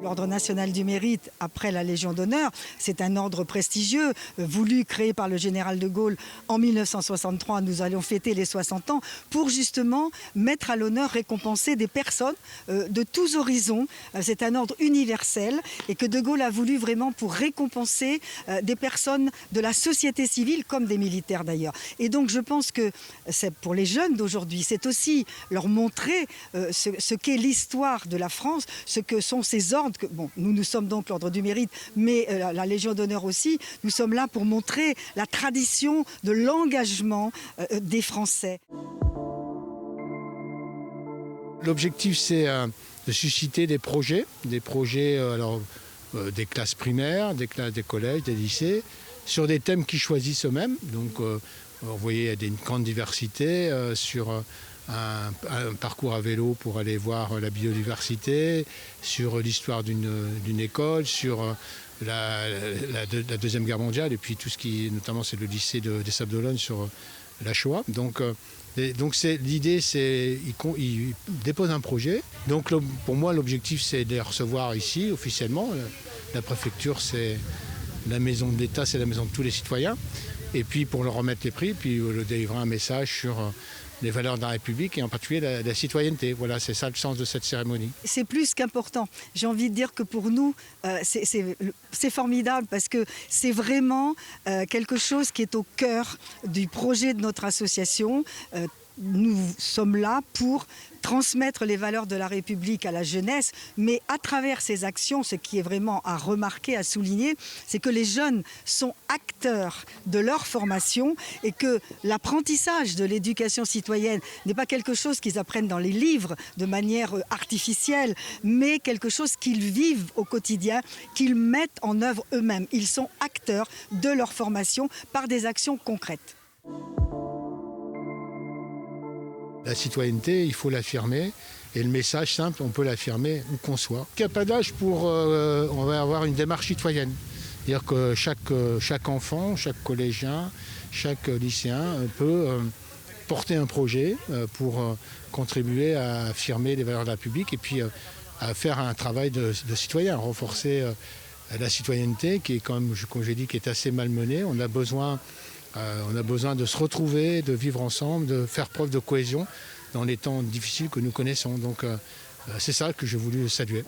L'Ordre national du mérite, après la Légion d'honneur, c'est un ordre prestigieux, voulu, créé par le général de Gaulle en 1963. Nous allons fêter les 60 ans pour justement mettre à l'honneur, récompenser des personnes de tous horizons. C'est un ordre universel et que de Gaulle a voulu vraiment pour récompenser des personnes de la société civile comme des militaires d'ailleurs. Et donc je pense que c'est pour les jeunes d'aujourd'hui, c'est aussi leur montrer ce qu'est l'histoire de la France, ce que sont ces ordres. Bon, nous sommes donc l'Ordre du mérite, mais la Légion d'honneur aussi. Nous sommes là pour montrer la tradition de l'engagement des Français. L'objectif, c'est de susciter des projets des classes primaires, des classes des collèges, des lycées, sur des thèmes qu'ils choisissent eux-mêmes. Donc, vous voyez, il y a une grande diversité sur un parcours à vélo pour aller voir la biodiversité, sur l'histoire d'une école, sur la Deuxième Guerre mondiale, et puis tout ce qui, notamment, c'est le lycée des Sables d'Olonne sur la Shoah. Donc l'idée, c'est qu'ils déposent un projet. Donc pour moi, l'objectif, c'est de les recevoir ici, officiellement. La préfecture, c'est la maison de l'État, c'est la maison de tous les citoyens. Et puis pour leur remettre les prix, puis leur délivrer un message sur les valeurs de la République et en particulier la citoyenneté. Voilà, c'est ça le sens de cette cérémonie. C'est plus qu'important. J'ai envie de dire que pour nous, c'est formidable parce que c'est vraiment quelque chose qui est au cœur du projet de notre association. Nous sommes là pour transmettre les valeurs de la République à la jeunesse, mais à travers ces actions, ce qui est vraiment à remarquer, à souligner, c'est que les jeunes sont acteurs de leur formation et que l'apprentissage de l'éducation citoyenne n'est pas quelque chose qu'ils apprennent dans les livres de manière artificielle, mais quelque chose qu'ils vivent au quotidien, qu'ils mettent en œuvre eux-mêmes. Ils sont acteurs de leur formation par des actions concrètes. La citoyenneté, il faut l'affirmer. Et le message simple, on peut l'affirmer où qu'on soit. Il n'y a pas d'âge pour... on va avoir une démarche citoyenne. C'est-à-dire que chaque enfant, chaque collégien, chaque lycéen peut porter un projet pour contribuer à affirmer les valeurs de la République et puis à faire un travail de citoyen, renforcer la citoyenneté qui est, comme j'ai dit, qui est assez malmenée. On a besoin de se retrouver, de vivre ensemble, de faire preuve de cohésion dans les temps difficiles que nous connaissons. Donc c'est ça que j'ai voulu saluer.